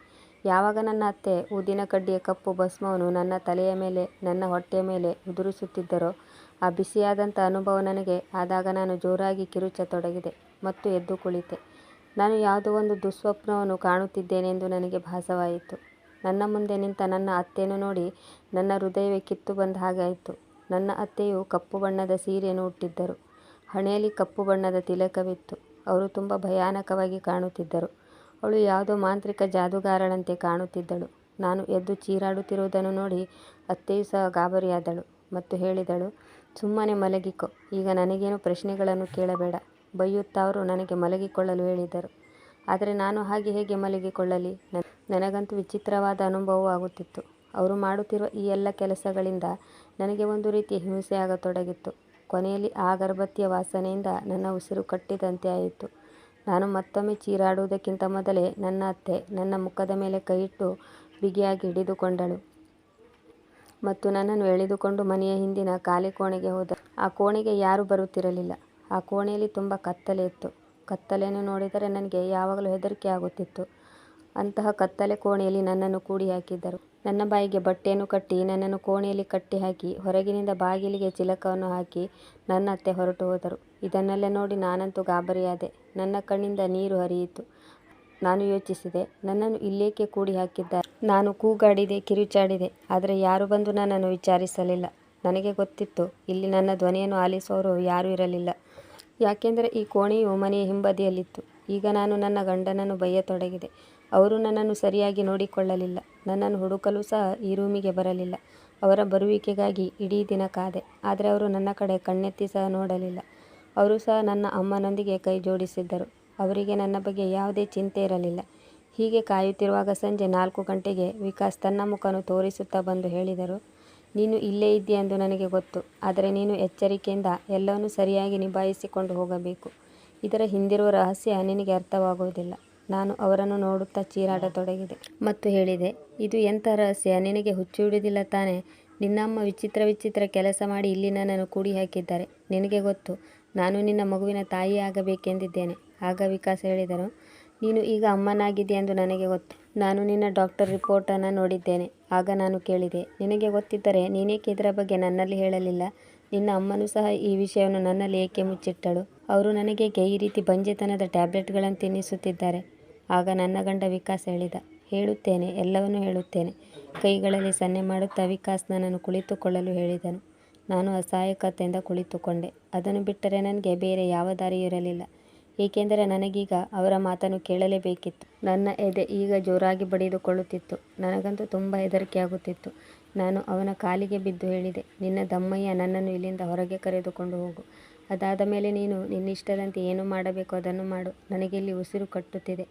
ಯಾವಾಗ ನನ್ನ ಅತ್ತೆ ಊದಿನ ಕಡ್ಡಿಯ ಕಪ್ಪು ಭಸ್ಮವನ್ನು ನನ್ನ ತಲೆಯ ಮೇಲೆ, ನನ್ನ ಹೊಟ್ಟೆಯ ಮೇಲೆ ಉದುರಿಸುತ್ತಿದ್ದರೋ ಆ ಬಿಸಿಯಾದಂಥ ಅನುಭವ ನನಗೆ ಆದಾಗ ನಾನು ಜೋರಾಗಿ ಕಿರುಚತೊಡಗಿದೆ ಮತ್ತು ಎದ್ದು ಕುಳಿತೆ. ನಾನು ಯಾವುದೋ ಒಂದು ದುಃಸ್ವಪ್ನವನ್ನು ಕಾಣುತ್ತಿದ್ದೇನೆ ಎಂದು ನನಗೆ ಭಾಸವಾಯಿತು. ನನ್ನ ಮುಂದೆ ನಿಂತ ನನ್ನ ಅತ್ತೆಯನ್ನು ನೋಡಿ ನನ್ನ ಹೃದಯವೇ ಕಿತ್ತು ಬಂದ ಹಾಗಾಯಿತು. ನನ್ನ ಅತ್ತೆಯು ಕಪ್ಪು ಬಣ್ಣದ ಸೀರೆಯನ್ನು ಉಟ್ಟಿದ್ದರು. ಹಣೆಯಲ್ಲಿ ಕಪ್ಪು ಬಣ್ಣದ ತಿಲಕವಿತ್ತು. ಅವರು ತುಂಬ ಭಯಾನಕವಾಗಿ ಕಾಣುತ್ತಿದ್ದರು. ಅವಳು ಯಾವುದೋ ಮಾಂತ್ರಿಕ ಜಾದೂಗಾರಳಂತೆ ಕಾಣುತ್ತಿದ್ದಳು. ನಾನು ಎದ್ದು ಚೀರಾಡುತ್ತಿರುವುದನ್ನು ನೋಡಿ ಅತ್ತೆಯು ಸಹ ಗಾಬರಿಯಾದಳು ಮತ್ತು ಹೇಳಿದಳು, ಸುಮ್ಮನೆ ಮಲಗಿಕೊ, ಈಗ ನನಗೇನು ಪ್ರಶ್ನೆಗಳನ್ನು ಕೇಳಬೇಡ. ಬೈಯುತ್ತಾ ಅವರು ನನಗೆ ಮಲಗಿಕೊಳ್ಳಲು ಹೇಳಿದರು. ಆದರೆ ನಾನು ಹಾಗೆ ಹೇಗೆ ಮಲಗಿಕೊಳ್ಳಲಿ? ನನಗಂತೂ ವಿಚಿತ್ರವಾದ ಅನುಭವವೂ ಆಗುತ್ತಿತ್ತು. ಅವರು ಮಾಡುತ್ತಿರುವ ಈ ಎಲ್ಲ ಕೆಲಸಗಳಿಂದ ನನಗೆ ಒಂದು ರೀತಿಯ ಹಿಂಸೆ ಆಗತೊಡಗಿತ್ತು. ಕೊನೆಯಲ್ಲಿ ಆ ಅಗರಬತ್ತಿಯ ವಾಸನೆಯಿಂದ ನನ್ನ ಉಸಿರು ಕಟ್ಟಿದಂತೆ ಆಯಿತು. ನಾನು ಮತ್ತೊಮ್ಮೆ ಚೀರಾಡುವುದಕ್ಕಿಂತ ಮೊದಲೇ ನನ್ನ ಅತ್ತೆ ನನ್ನ ಮುಖದ ಮೇಲೆ ಕೈಯಿಟ್ಟು ಬಿಗಿಯಾಗಿ ಹಿಡಿದುಕೊಂಡಳು ಮತ್ತು ನನ್ನನ್ನು ಎಳೆದುಕೊಂಡು ಮನೆಯ ಹಿಂದಿನ ಖಾಲಿ ಕೋಣೆಗೆ ಹೋದಳು. ಆ ಕೋಣೆಗೆ ಯಾರೂ ಬರುತ್ತಿರಲಿಲ್ಲ. ಆ ಕೋಣೆಯಲ್ಲಿ ತುಂಬ ಕತ್ತಲೆ ಇತ್ತು. ಕತ್ತಲೆಯನ್ನು ನೋಡಿದರೆ ನನಗೆ ಯಾವಾಗಲೂ ಹೆದರಿಕೆ ಆಗುತ್ತಿತ್ತು. ಅಂತಹ ಕತ್ತಲೆ ಕೋಣೆಯಲ್ಲಿ ನನ್ನನ್ನು ಕೂಡಿ ಹಾಕಿದ್ದರು. ನನ್ನ ಬಾಯಿಗೆ ಬಟ್ಟೆಯನ್ನು ಕಟ್ಟಿ ನನ್ನನ್ನು ಕೋಣೆಯಲ್ಲಿ ಕಟ್ಟಿ ಹಾಕಿ ಹೊರಗಿನಿಂದ ಬಾಗಿಲಿಗೆ ಚಿಲಕವನ್ನು ಹಾಕಿ ನನ್ನ ಅತ್ತೆ ಹೊರಟು ಹೋದರು. ಇದನ್ನೆಲ್ಲ ನೋಡಿ ನಾನಂತೂ ಗಾಬರಿಯಾದೆ. ನನ್ನ ಕಣ್ಣಿಂದ ನೀರು ಹರಿಯಿತು. ನಾನು ಯೋಚಿಸಿದೆ, ನನ್ನನ್ನು ಇಲ್ಲೇಕೆ ಕೂಡಿ ಹಾಕಿದ್ದಾರೆ. ನಾನು ಕೂಗಾಡಿದೆ, ಕಿರುಚಾಡಿದೆ. ಆದರೆ ಯಾರೂ ಬಂದು ನನ್ನನ್ನು ವಿಚಾರಿಸಲಿಲ್ಲ. ನನಗೆ ಗೊತ್ತಿತ್ತು, ಇಲ್ಲಿ ನನ್ನ ಧ್ವನಿಯನ್ನು ಆಲಿಸುವವರು ಯಾರೂ ಇರಲಿಲ್ಲ. ಯಾಕೆಂದರೆ ಈ ಕೋಣೆಯು ಮನೆಯ ಹಿಂಬದಿಯಲ್ಲಿತ್ತು. ಈಗ ನಾನು ನನ್ನ ಗಂಡನನ್ನು ಬೈಯತೊಡಗಿದೆ. ಅವರು ನನ್ನನ್ನು ಸರಿಯಾಗಿ ನೋಡಿಕೊಳ್ಳಲಿಲ್ಲ. ನನ್ನನ್ನು ಹುಡುಕಲು ಸಹ ಈ ರೂಮಿಗೆ ಬರಲಿಲ್ಲ. ಅವರ ಬರುವಿಕೆಗಾಗಿ ಇಡೀ ದಿನ ಕಾದೆ. ಆದರೆ ಅವರು ನನ್ನ ಕಡೆ ಕಣ್ಣೆತ್ತಿ ಸಹ ನೋಡಲಿಲ್ಲ. ಅವರು ಸಹ ನನ್ನ ಅಮ್ಮನೊಂದಿಗೆ ಕೈ ಜೋಡಿಸಿದ್ದರು. ಅವರಿಗೆ ನನ್ನ ಬಗ್ಗೆ ಯಾವುದೇ ಚಿಂತೆ ಇರಲಿಲ್ಲ. ಹೀಗೆ ಕಾಯುತ್ತಿರುವಾಗ ಸಂಜೆ 4 ಗಂಟೆಗೆ ವಿಕಾಸ್ ತನ್ನ ಮುಖವನ್ನು ತೋರಿಸುತ್ತಾ ಬಂದು ಹೇಳಿದರು, ನೀನು ಇಲ್ಲೇ ಇದ್ದೀಯ ಎಂದು ನನಗೆ ಗೊತ್ತು. ಆದರೆ ನೀನು ಎಚ್ಚರಿಕೆಯಿಂದ ಎಲ್ಲವನ್ನೂ ಸರಿಯಾಗಿ ನಿಭಾಯಿಸಿಕೊಂಡು ಹೋಗಬೇಕು. ಇದರ ಹಿಂದಿರುವ ರಹಸ್ಯ ನಿನಗೆ ಅರ್ಥವಾಗುವುದಿಲ್ಲ. ನಾನು ಅವರನ್ನು ನೋಡುತ್ತಾ ಚೀರಾಡತೊಡಗಿದೆ ಮತ್ತು ಹೇಳಿದೆ, ಇದು ಎಂಥ ರಹಸ್ಯ? ನಿನಗೆ ಹುಚ್ಚು ಹಿಡಿದಿಲ್ಲ ತಾನೇ? ನಿನ್ನ ಅಮ್ಮ ವಿಚಿತ್ರ ಕೆಲಸ ಮಾಡಿ ಇಲ್ಲಿ ನನ್ನನ್ನು ಕೂಡಿ ಹಾಕಿದ್ದಾರೆ. ನಿನಗೆ ಗೊತ್ತು, ನಾನು ನಿನ್ನ ಮಗುವಿನ ತಾಯಿ ಆಗಬೇಕೆಂದಿದ್ದೇನೆ. ಆಗ ವಿಕಾಸ್ ಹೇಳಿದರು, ನೀನು ಈಗ ಅಮ್ಮನಾಗಿದ್ದೀಯ ಎಂದು ನನಗೆ ಗೊತ್ತು. ನಾನು ನಿನ್ನ ಡಾಕ್ಟರ್ ರಿಪೋರ್ಟನ್ನು ನೋಡಿದ್ದೇನೆ. ಆಗ ನಾನು ಕೇಳಿದೆ, ನಿನಗೆ ಗೊತ್ತಿದ್ದರೆ ನೀನೇಕೆ ಇದರ ಬಗ್ಗೆ ನನ್ನಲ್ಲಿ ಹೇಳಲಿಲ್ಲ? ನಿನ್ನ ಅಮ್ಮನೂ ಸಹ ಈ ವಿಷಯವನ್ನು ನನ್ನಲ್ಲಿ ಏಕೆ ಮುಚ್ಚಿಟ್ಟಳು? ಅವರು ನನಗೇಕೆ ಈ ರೀತಿ ಬಂಜೆತನದ ಟ್ಯಾಬ್ಲೆಟ್ಗಳನ್ನು ತಿನ್ನಿಸುತ್ತಿದ್ದಾರೆ? ಆಗ ನನ್ನ ಗಂಡ ವಿಕಾಸ್ ಹೇಳಿದ, ಹೇಳುತ್ತೇನೆ, ಎಲ್ಲವನ್ನೂ ಹೇಳುತ್ತೇನೆ. ಕೈಗಳಲ್ಲಿ ಸನ್ನೆ ಮಾಡುತ್ತಾ ವಿಕಾಸ್ ನನ್ನನ್ನು ಕುಳಿತುಕೊಳ್ಳಲು ಹೇಳಿದನು. ನಾನು ಅಸಹಾಯಕತೆಯಿಂದ ಕುಳಿತುಕೊಂಡೆ. ಅದನ್ನು ಬಿಟ್ಟರೆ ನನಗೆ ಬೇರೆ ಯಾವ ದಾರಿಯೂ ಇರಲಿಲ್ಲ. ಏಕೆಂದರೆ ನನಗೀಗ ಅವರ ಮಾತನ್ನು ಕೇಳಲೇಬೇಕಿತ್ತು. ನನ್ನ ಎದೆ ಈಗ ಜೋರಾಗಿ ಬಡಿದುಕೊಳ್ಳುತ್ತಿತ್ತು. ನನಗಂತೂ ತುಂಬ ಹೆದರಿಕೆಯಾಗುತ್ತಿತ್ತು. ನಾನು ಅವನ ಕಾಲಿಗೆ ಬಿದ್ದು ಹೇಳಿದೆ, ನಿನ್ನ ದಮ್ಮಯ್ಯ ನನ್ನನ್ನು ಇಲ್ಲಿಂದ ಹೊರಗೆ ಕರೆದುಕೊಂಡು ಹೋಗು. ಅದಾದ ಮೇಲೆ ನೀನು ನಿನ್ನಿಷ್ಟದಂತೆ ಏನು ಮಾಡಬೇಕು ಅದನ್ನು ಮಾಡು. ನನಗೆ ಇಲ್ಲಿ ಉಸಿರು ಕಟ್ಟುತ್ತಿದೆ.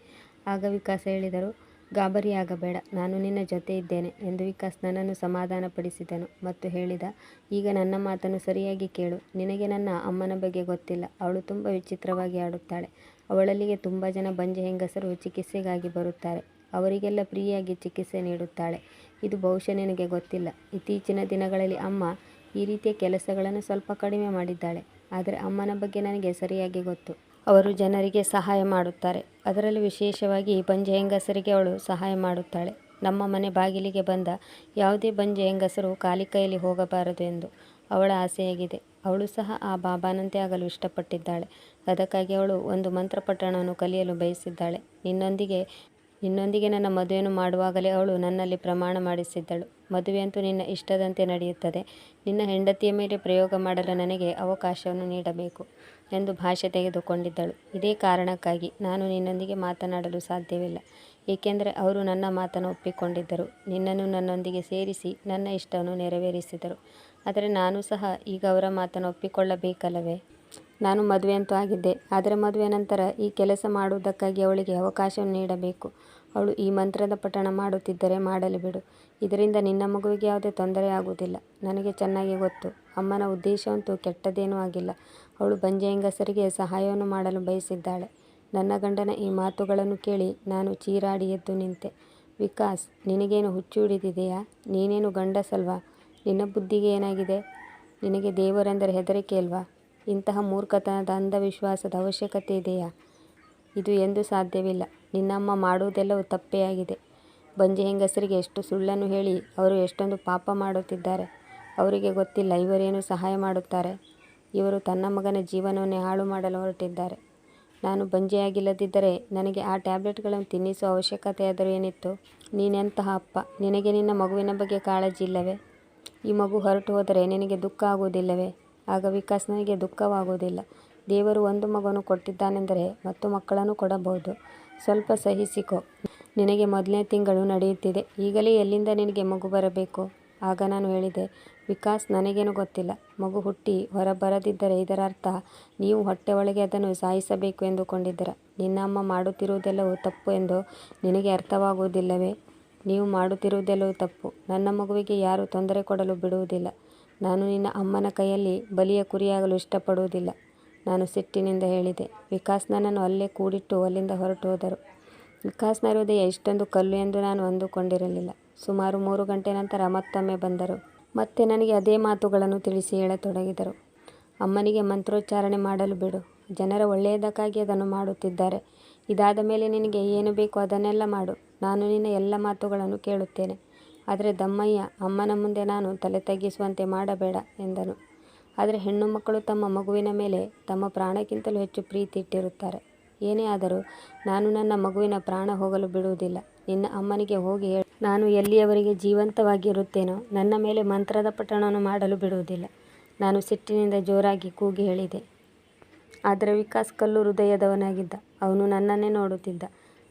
ಆಗ ವಿಕಾಸ್ ಹೇಳಿದರು, ಗಾಬರಿಯಾಗಬೇಡ, ನಾನು ನಿನ್ನ ಜೊತೆ ಇದ್ದೇನೆ ಎಂದು ವಿಕಾಸ್ ನನ್ನನ್ನು ಸಮಾಧಾನಪಡಿಸಿದನು ಮತ್ತು ಹೇಳಿದ, ಈಗ ನನ್ನ ಮಾತನ್ನು ಸರಿಯಾಗಿ ಕೇಳು. ನಿನಗೆ ನನ್ನ ಅಮ್ಮನ ಬಗ್ಗೆ ಗೊತ್ತಿಲ್ಲ. ಅವಳು ತುಂಬ ವಿಚಿತ್ರವಾಗಿ ಆಡುತ್ತಾಳೆ. ಅವಳಲ್ಲಿಗೆ ತುಂಬ ಜನ ಬಂಜೆ ಹೆಂಗಸರು ಚಿಕಿತ್ಸೆಗಾಗಿ ಬರುತ್ತಾರೆ. ಅವರಿಗೆಲ್ಲ ಫ್ರೀಯಾಗಿ ಚಿಕಿತ್ಸೆ ನೀಡುತ್ತಾಳೆ. ಇದು ಬಹುಶಃ ನಿನಗೆ ಗೊತ್ತಿಲ್ಲ. ಇತ್ತೀಚಿನ ದಿನಗಳಲ್ಲಿ ಅಮ್ಮ ಈ ರೀತಿಯ ಕೆಲಸಗಳನ್ನು ಸ್ವಲ್ಪ ಕಡಿಮೆ ಮಾಡಿದ್ದಾಳೆ. ಆದರೆ ಅಮ್ಮನ ಬಗ್ಗೆ ನನಗೆ ಸರಿಯಾಗಿ ಗೊತ್ತು. ಅವರು ಜನರಿಗೆ ಸಹಾಯ ಮಾಡುತ್ತಾರೆ. ಅದರಲ್ಲೂ ವಿಶೇಷವಾಗಿ ಬಂಜೆ ಹೆಂಗಸರಿಗೆ ಅವಳು ಸಹಾಯ ಮಾಡುತ್ತಾಳೆ. ನಮ್ಮ ಮನೆ ಬಾಗಿಲಿಗೆ ಬಂದ ಯಾವುದೇ ಬಂಜೆ ಹೆಂಗಸರು ಖಾಲಿ ಕೈಯಲ್ಲಿ ಹೋಗಬಾರದು ಎಂದು ಅವಳ ಆಸೆಯಾಗಿದೆ. ಅವಳು ಸಹ ಆ ಬಾಬಾನಂತೆ ಆಗಲು ಇಷ್ಟಪಟ್ಟಿದ್ದಾಳೆ. ಅದಕ್ಕಾಗಿ ಅವಳು ಒಂದು ಮಂತ್ರಪಠಣವನ್ನು ಕಲಿಯಲು ಬಯಸಿದ್ದಾಳೆ. ನಿನ್ನೊಂದಿಗೆ ನನ್ನ ಮದುವೆಯನ್ನು ಮಾಡುವಾಗಲೇ ಅವಳು ನನ್ನಲ್ಲಿ ಪ್ರಮಾಣ ಮಾಡಿಸಿದ್ದಳು. ಮದುವೆಯಂತೂ ನಿನ್ನ ಇಷ್ಟದಂತೆ ನಡೆಯುತ್ತದೆ. ನಿನ್ನ ಹೆಂಡತಿಯ ಮೇಲೆ ಪ್ರಯೋಗ ಮಾಡಲು ನನಗೆ ಅವಕಾಶವನ್ನು ನೀಡಬೇಕು ಎಂದು ಭಾಷೆ ತೆಗೆದುಕೊಂಡಿದ್ದಳು. ಇದೇ ಕಾರಣಕ್ಕಾಗಿ ನಾನು ನಿನ್ನೊಂದಿಗೆ ಮಾತನಾಡಲು ಸಾಧ್ಯವಿಲ್ಲ. ಏಕೆಂದರೆ ಅವರು ನನ್ನ ಮಾತನ್ನು ಒಪ್ಪಿಕೊಂಡಿದ್ದರು. ನಿನ್ನನ್ನು ನನ್ನೊಂದಿಗೆ ಸೇರಿಸಿ ನನ್ನ ಇಷ್ಟವನ್ನು ನೆರವೇರಿಸಿದರು. ಆದರೆ ನಾನು ಸಹ ಈಗ ಅವರ ಮಾತನ್ನು ಒಪ್ಪಿಕೊಳ್ಳಬೇಕಲ್ಲವೇ? ನಾನು ಮದುವೆಯಂತೂ ಆಗಿದ್ದೆ. ಆದರೆ ಮದುವೆ ನಂತರ ಈ ಕೆಲಸ ಮಾಡುವುದಕ್ಕಾಗಿ ಅವಳಿಗೆ ಅವಕಾಶವನ್ನು ನೀಡಬೇಕು. ಅವಳು ಈ ಮಂತ್ರದ ಪಠಣ ಮಾಡುತ್ತಿದ್ದರೆ ಮಾಡಲಿ ಬಿಡು. ಇದರಿಂದ ನಿನ್ನ ಮಗುವಿಗೆ ಯಾವುದೇ ತೊಂದರೆ ಆಗುವುದಿಲ್ಲ. ನನಗೆ ಚೆನ್ನಾಗಿ ಗೊತ್ತು. ಅಮ್ಮನ ಉದ್ದೇಶವಂತೂ ಕೆಟ್ಟದ್ದೇನೂ ಆಗಿಲ್ಲ. ಅವಳು ಬಂಜೆ ಹೆಂಗಸರಿಗೆ ಸಹಾಯವನ್ನು ಮಾಡಲು ಬಯಸಿದ್ದಾಳೆ. ನನ್ನ ಗಂಡನ ಈ ಮಾತುಗಳನ್ನು ಕೇಳಿ ನಾನು ಚೀರಾಡಿ ಎದ್ದು ನಿಂತೆ. ವಿಕಾಸ್, ನಿನಗೇನು ಹುಚ್ಚು ಹಿಡಿದಿದೆಯಾ? ನೀನೇನು ಗಂಡಸಲ್ವಾ? ನಿನ್ನ ಬುದ್ಧಿಗೆ ಏನಾಗಿದೆ? ನಿನಗೆ ದೇವರೆಂದರೆ ಹೆದರಿಕೆ ಇಲ್ವಾ? ಇಂತಹ ಮೂರ್ಖತನದ ಅಂಧವಿಶ್ವಾಸದ ಅವಶ್ಯಕತೆ ಇದೆಯಾ? ಇದು ಎಂದೂ ಸಾಧ್ಯವಿಲ್ಲ. ನಿನ್ನಮ್ಮ ಮಾಡುವುದೆಲ್ಲವೂ ತಪ್ಪೇ ಆಗಿದೆ. ಬಂಜೆ ಹೆಂಗಸರಿಗೆ ಎಷ್ಟು ಸುಳ್ಳನ್ನು ಹೇಳಿ ಅವರು ಎಷ್ಟೊಂದು ಪಾಪ ಮಾಡುತ್ತಿದ್ದಾರೆ. ಅವರಿಗೆ ಗೊತ್ತಿಲ್ಲ ಇವರೇನು ಸಹಾಯ ಮಾಡುತ್ತಾರೆ. ಇವರು ತನ್ನ ಮಗನ ಜೀವನವನ್ನೇ ಹಾಳು ಮಾಡಲು ಹೊರಟಿದ್ದಾರೆ. ನಾನು ಬಂಜೆಯಾಗಿಲ್ಲದಿದ್ದರೆ ನನಗೆ ಆ ಟ್ಯಾಬ್ಲೆಟ್ಗಳನ್ನು ತಿನ್ನಿಸುವ ಅವಶ್ಯಕತೆಯಾದರೂ ಏನಿತ್ತು? ನೀನೆಂತಹ ಅಪ್ಪ? ನಿನಗೆ ನಿನ್ನ ಮಗುವಿನ ಬಗ್ಗೆ ಕಾಳಜಿ ಇಲ್ಲವೇ? ಈ ಮಗು ಹೊರಟು ಹೋದರೆ ನಿನಗೆ ದುಃಖ ಆಗುವುದಿಲ್ಲವೇ? ಆಗ ವಿಕಾಸ್, ನನಗೆ ದುಃಖವಾಗುವುದಿಲ್ಲ. ದೇವರು ಒಂದು ಮಗುವನ್ನು ಕೊಟ್ಟಿದ್ದಾನೆಂದರೆ ಮತ್ತು ಮಕ್ಕಳನ್ನು ಕೊಡಬಹುದು. ಸ್ವಲ್ಪ ಸಹಿಸಿಕೊ. ನಿನಗೆ ಮೊದಲನೇ ತಿಂಗಳು ನಡೆಯುತ್ತಿದೆ. ಈಗಲೇ ಎಲ್ಲಿಂದ ನಿನಗೆ ಮಗು ಬರಬೇಕು? ಆಗ ನಾನು ಹೇಳಿದೆ, ವಿಕಾಸ್, ನನಗೇನು ಗೊತ್ತಿಲ್ಲ. ಮಗು ಹುಟ್ಟಿ ಹೊರಬರದಿದ್ದರೆ ಇದರ ಅರ್ಥ ನೀವು ಹೊಟ್ಟೆ ಒಳಗೆ ಅದನ್ನು ಸಾಯಿಸಬೇಕು ಎಂದುಕೊಂಡಿದ್ದೀರ. ನಿನ್ನ ಅಮ್ಮ ಮಾಡುತ್ತಿರುವುದೆಲ್ಲವೂ ತಪ್ಪು ಎಂದು ನಿನಗೆ ಅರ್ಥವಾಗುವುದಿಲ್ಲವೇ? ನೀವು ಮಾಡುತ್ತಿರುವುದೆಲ್ಲವೂ ತಪ್ಪು. ನನ್ನ ಮಗುವಿಗೆ ಯಾರೂ ತೊಂದರೆ ಕೊಡಲು ಬಿಡುವುದಿಲ್ಲ. ನಾನು ನಿನ್ನ ಅಮ್ಮನ ಕೈಯಲ್ಲಿ ಬಲಿಯ ಕುರಿಯಾಗಲು ಇಷ್ಟಪಡುವುದಿಲ್ಲ. ನಾನು ಸಿಟ್ಟಿನಿಂದ ಹೇಳಿದೆ. ವಿಕಾಸ್ ನನ್ನನ್ನು ಅಲ್ಲೇ ಕೂಡಿಟ್ಟು ಅಲ್ಲಿಂದ ಹೊರಟು ಹೋದರು. ವಿಕಾಸ್ನ ಹೃದಯ ಇಷ್ಟೊಂದು ಕಲ್ಲು ಎಂದು ನಾನು ಅಂದುಕೊಂಡಿರಲಿಲ್ಲ. ಸುಮಾರು 3 ಗಂಟೆ ನಂತರ ಮತ್ತೊಮ್ಮೆ ಬಂದರು. ಮತ್ತೆ ನನಗೆ ಅದೇ ಮಾತುಗಳನ್ನು ತಿಳಿಸಿ ಹೇಳತೊಡಗಿದರು. ಅಮ್ಮನಿಗೆ ಮಂತ್ರೋಚ್ಚಾರಣೆ ಮಾಡಲು ಬಿಡು. ಜನರ ಒಳ್ಳೆಯದಕ್ಕಾಗಿ ಅದನ್ನು ಮಾಡುತ್ತಿದ್ದಾರೆ. ಇದಾದ ಮೇಲೆ ನಿನಗೆ ಏನು ಬೇಕೋ ಅದನ್ನೆಲ್ಲ ಮಾಡು. ನಾನು ನಿನ್ನ ಎಲ್ಲ ಮಾತುಗಳನ್ನು ಕೇಳುತ್ತೇನೆ. ಆದರೆ ದಮ್ಮಯ್ಯ, ಅಮ್ಮನ ಮುಂದೆ ನಾನು ತಲೆ ತಗ್ಗಿಸುವಂತೆ ಮಾಡಬೇಡ ಎಂದನು. ಆದರೆ ಹೆಣ್ಣು ಮಕ್ಕಳು ತಮ್ಮ ಮಗುವಿನ ಮೇಲೆ ತಮ್ಮ ಪ್ರಾಣಕ್ಕಿಂತಲೂ ಹೆಚ್ಚು ಪ್ರೀತಿ ಇಟ್ಟಿರುತ್ತಾರೆ. ಏನೇ ಆದರೂ ನಾನು ನನ್ನ ಮಗುವಿನ ಪ್ರಾಣ ಹೋಗಲು ಬಿಡುವುದಿಲ್ಲ. ನಿನ್ನ ಅಮ್ಮನಿಗೆ ಹೋಗಿ ಹೇಳು, ನಾನು ಎಲ್ಲಿಯವರೆಗೆ ಜೀವಂತವಾಗಿ ಇರುತ್ತೇನೋ ನನ್ನ ಮೇಲೆ ಮಂತ್ರದ ಪಠಣವನ್ನು ಮಾಡಲು ಬಿಡುವುದಿಲ್ಲ. ನಾನು ಸಿಟ್ಟಿನಿಂದ ಜೋರಾಗಿ ಕೂಗಿ ಹೇಳಿದೆ. ಆದರೆ ವಿಕಾಸ್ ಕಲ್ಲು ಹೃದಯದವನಾಗಿದ್ದ. ಅವನು ನನ್ನನ್ನೇ ನೋಡುತ್ತಿದ್ದ.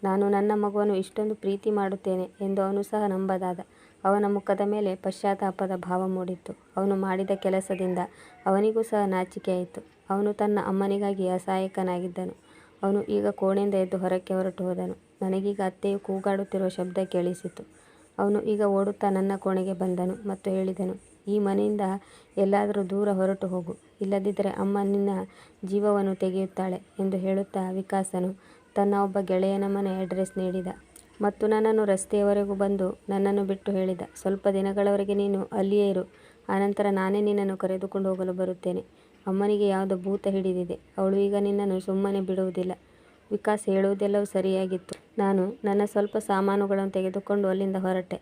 ನಾನು ನನ್ನ ಮಗುವನ್ನು ಇಷ್ಟೊಂದು ಪ್ರೀತಿ ಮಾಡುತ್ತೇನೆ ಎಂದು ಅವನು ಸಹ ನಂಬದಾದ. ಅವನ ಮುಖದ ಮೇಲೆ ಪಶ್ಚಾತ್ತಾಪದ ಭಾವ ಮೂಡಿತ್ತು. ಅವನು ಮಾಡಿದ ಕೆಲಸದಿಂದ ಅವನಿಗೂ ಸಹ ನಾಚಿಕೆಯಾಯಿತು. ಅವನು ತನ್ನ ಅಮ್ಮನಿಗಾಗಿ ಅಸಹಾಯಕನಾಗಿದ್ದನು. ಅವನು ಈಗ ಕೋಣೆಯಿಂದ ಎದ್ದು ಹೊರಕ್ಕೆ ಹೊರಟು ಹೋದನು. ನನಗೀಗ ಅತ್ತೆಯು ಕೂಗಾಡುತ್ತಿರುವ ಶಬ್ದ ಕೇಳಿಸಿತು. ಅವನು ಈಗ ಓಡುತ್ತಾ ನನ್ನ ಕೋಣೆಗೆ ಬಂದನು ಮತ್ತು ಹೇಳಿದನು, ಈ ಮನೆಯಿಂದ ಎಲ್ಲಾದರೂ ದೂರ ಹೊರಟು ಹೋಗು, ಇಲ್ಲದಿದ್ದರೆ ಅಮ್ಮ ನಿನ್ನ ಜೀವವನ್ನು ತೆಗೆಯುತ್ತಾಳೆ ಎಂದು ಹೇಳುತ್ತಾ ವಿಕಾಸನು ತನ್ನ ಒಬ್ಬ ಗೆಳೆಯನ ಮನೆ ಅಡ್ರೆಸ್ ನೀಡಿದ ಮತ್ತು ನನ್ನನ್ನು ರಸ್ತೆಯವರೆಗೂ ಬಂದು ನನ್ನನ್ನು ಬಿಟ್ಟು ಹೇಳಿದ, ಸ್ವಲ್ಪ ದಿನಗಳವರೆಗೆ ನೀನು ಅಲ್ಲಿಯೇ ಇರು, ಆನಂತರ ನಾನೇ ನಿನ್ನನ್ನು ಕರೆದುಕೊಂಡು ಹೋಗಲು ಬರುತ್ತೇನೆ. ಅಮ್ಮನಿಗೆ ಯಾವುದೋ ಭೂತ ಹಿಡಿದಿದೆ, ಅವಳು ಈಗ ನಿನ್ನನ್ನು ಸುಮ್ಮನೆ ಬಿಡುವುದಿಲ್ಲ. ವಿಕಾಸ್ ಹೇಳುವುದೆಲ್ಲವೂ ಸರಿಯಾಗಿತ್ತು. ನಾನು ನನ್ನ ಸ್ವಲ್ಪ ಸಾಮಾನುಗಳನ್ನು ತೆಗೆದುಕೊಂಡು ಅಲ್ಲಿಂದ ಹೊರಟೆ.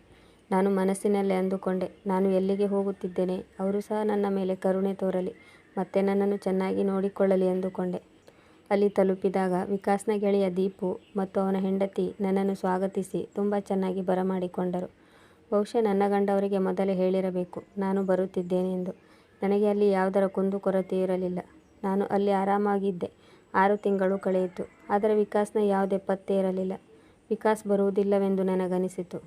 ನಾನು ಮನಸ್ಸಿನಲ್ಲೇ ಅಂದುಕೊಂಡೆ, ನಾನು ಎಲ್ಲಿಗೆ ಹೋಗುತ್ತಿದ್ದೇನೆ, ಅವರು ಸಹ ನನ್ನ ಮೇಲೆ ಕರುಣೆ ತೋರಲಿ ಮತ್ತೆ ನನ್ನನ್ನು ಚೆನ್ನಾಗಿ ನೋಡಿಕೊಳ್ಳಲಿ ಎಂದುಕೊಂಡೆ. ಅಲ್ಲಿ ತಲುಪಿದಾಗ ವಿಕಾಸ್ನ ಗೆಳೆಯ ದೀಪು ಮತ್ತು ಅವನ ಹೆಂಡತಿ ನನ್ನನ್ನು ಸ್ವಾಗತಿಸಿ ತುಂಬ ಚೆನ್ನಾಗಿ ಬರಮಾಡಿಕೊಂಡರು. ಬಹುಶಃ ನನ್ನ ಗಂಡ ಅವರಿಗೆ ಮೊದಲೇ ಹೇಳಿರಬೇಕು ನಾನು ಬರುತ್ತಿದ್ದೇನೆ ಎಂದು. ನನಗೆ ಅಲ್ಲಿ ಯಾವುದರ ಕುಂದುಕೊರತೆಯೂ ಇರಲಿಲ್ಲ. ನಾನು ಅಲ್ಲಿ ಆರಾಮಾಗಿದ್ದೆ. 6 ತಿಂಗಳು ಕಳೆಯಿತು. ಆದರೆ ವಿಕಾಸ್ನ ಯಾವುದೇ ಪತ್ತೆ ಇರಲಿಲ್ಲ. ವಿಕಾಸ್ ಬರುವುದಿಲ್ಲವೆಂದು ನನಗನಿಸಿತು.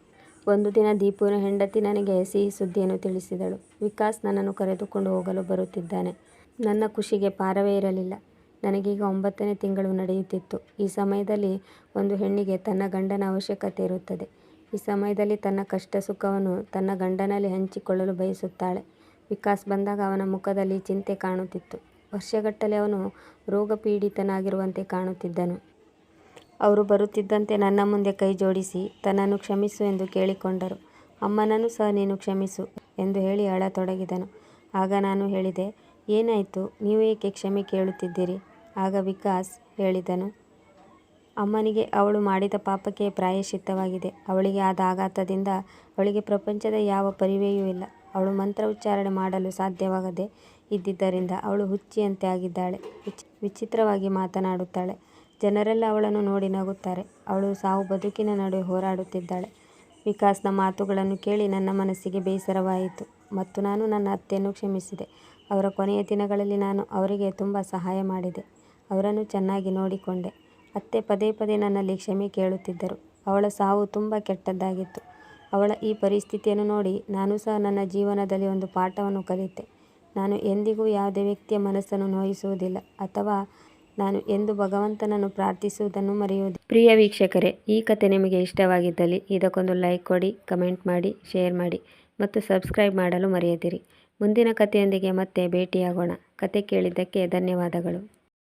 ಒಂದು ದಿನ ದೀಪುವಿನ ಹೆಂಡತಿ ನನಗೆ ಸಿಹಿ ಸುದ್ದಿಯನ್ನು ತಿಳಿಸಿದಳು. ವಿಕಾಸ್ ನನ್ನನ್ನು ಕರೆದುಕೊಂಡು ಹೋಗಲು ಬರುತ್ತಿದ್ದಾನೆ. ನನ್ನ ಖುಷಿಗೆ ಪಾರವೇ ಇರಲಿಲ್ಲ. ನನಗೀಗ 9ನೇ ತಿಂಗಳು ನಡೆಯುತ್ತಿತ್ತು. ಈ ಸಮಯದಲ್ಲಿ ಒಂದು ಹೆಣ್ಣಿಗೆ ತನ್ನ ಗಂಡನ ಅವಶ್ಯಕತೆ ಇರುತ್ತದೆ. ಈ ಸಮಯದಲ್ಲಿ ತನ್ನ ಕಷ್ಟ ಸುಖವನ್ನು ತನ್ನ ಗಂಡನಲ್ಲಿ ಹಂಚಿಕೊಳ್ಳಲು ಬಯಸುತ್ತಾಳೆ. ವಿಕಾಸ್ ಬಂದಾಗ ಅವನ ಮುಖದಲ್ಲಿ ಚಿಂತೆ ಕಾಣುತ್ತಿತ್ತು. ವರ್ಷಗಟ್ಟಲೆ ಅವನು ರೋಗಪೀಡಿತನಾಗಿರುವಂತೆ ಕಾಣುತ್ತಿದ್ದನು. ಅವರು ಬರುತ್ತಿದ್ದಂತೆ ನನ್ನ ಮುಂದೆ ಕೈ ಜೋಡಿಸಿ ತನ್ನನ್ನು ಕ್ಷಮಿಸು ಎಂದು ಕೇಳಿಕೊಂಡರು. ಅಮ್ಮನನ್ನು ಸಹ ನೀನು ಕ್ಷಮಿಸು ಎಂದು ಹೇಳಿ ಅಳತೊಡಗಿದನು. ಆಗ ನಾನು ಹೇಳಿದೆ, ಏನಾಯಿತು, ನೀವು ಏಕೆ ಕ್ಷಮೆ ಕೇಳುತ್ತಿದ್ದೀರಿ? ಆಗ ವಿಕಾಸ್ ಹೇಳಿದನು, ಅಮ್ಮನಿಗೆ ಅವಳು ಮಾಡಿದ ಪಾಪಕ್ಕೆ ಪ್ರಾಯಶ್ಚಿತ್ತವಾಗಿದೆ. ಅವಳಿಗೆ ಆದ ಆಘಾತದಿಂದ ಅವಳಿಗೆ ಪ್ರಪಂಚದ ಯಾವ ಪರಿವೆಯೂ ಇಲ್ಲ. ಅವಳು ಮಂತ್ರ ಉಚ್ಚಾರಣೆ ಮಾಡಲು ಸಾಧ್ಯವಾಗದೆ ಇದ್ದಿದ್ದರಿಂದ ಅವಳು ಹುಚ್ಚಿಯಂತೆ ಆಗಿದ್ದಾಳೆ. ವಿಚಿತ್ರವಾಗಿ ಮಾತನಾಡುತ್ತಾಳೆ. ಜನರೆಲ್ಲ ಅವಳನ್ನು ನೋಡಿ ನಗುತ್ತಾರೆ. ಅವಳು ಸಾವು ಬದುಕಿನ ನಡುವೆ ಹೋರಾಡುತ್ತಿದ್ದಾಳೆ. ವಿಕಾಸ್ನ ಮಾತುಗಳನ್ನು ಕೇಳಿ ನನ್ನ ಮನಸ್ಸಿಗೆ ಬೇಸರವಾಯಿತು ಮತ್ತು ನಾನು ನನ್ನ ಅತ್ತೆಯನ್ನು ಕ್ಷಮಿಸಿದೆ. ಅವರ ಕೊನೆಯ ದಿನಗಳಲ್ಲಿ ನಾನು ಅವರಿಗೆ ತುಂಬ ಸಹಾಯ ಮಾಡಿದೆ. ಅವರನ್ನು ಚೆನ್ನಾಗಿ ನೋಡಿಕೊಂಡೆ. ಅತ್ತೆ ಪದೇ ಪದೇ ನನ್ನಲ್ಲಿ ಕ್ಷಮೆ ಕೇಳುತ್ತಿದ್ದರು. ಅವಳ ಸಾವು ತುಂಬ ಕೆಟ್ಟದ್ದಾಗಿತ್ತು. ಅವಳ ಈ ಪರಿಸ್ಥಿತಿಯನ್ನು ನೋಡಿ ನಾನು ಸಹ ನನ್ನ ಜೀವನದಲ್ಲಿ ಒಂದು ಪಾಠವನ್ನು ಕಲಿತೆ. ನಾನು ಎಂದಿಗೂ ಯಾವುದೇ ವ್ಯಕ್ತಿಯ ಮನಸ್ಸನ್ನು ನೋಯಿಸುವುದಿಲ್ಲ ಅಥವಾ ನಾನು ಎಂದು ಭಗವಂತನನ್ನು ಪ್ರಾರ್ಥಿಸುವುದನ್ನು ಮರೆಯುವುದಿಲ್ಲ. ಪ್ರಿಯ ವೀಕ್ಷಕರೇ, ಈ ಕತೆ ನಿಮಗೆ ಇಷ್ಟವಾಗಿದ್ದಲ್ಲಿ ಇದಕ್ಕೊಂದು ಲೈಕ್ ಕೊಡಿ, ಕಮೆಂಟ್ ಮಾಡಿ, ಶೇರ್ ಮಾಡಿ ಮತ್ತು ಸಬ್ಸ್ಕ್ರೈಬ್ ಮಾಡಲು ಮರೆಯದಿರಿ. ಮುಂದಿನ ಕಥೆಯೊಂದಿಗೆ ಮತ್ತೆ ಭೇಟಿಯಾಗೋಣ. ಕತೆ ಕೇಳಿದ್ದಕ್ಕೆ ಧನ್ಯವಾದಗಳು.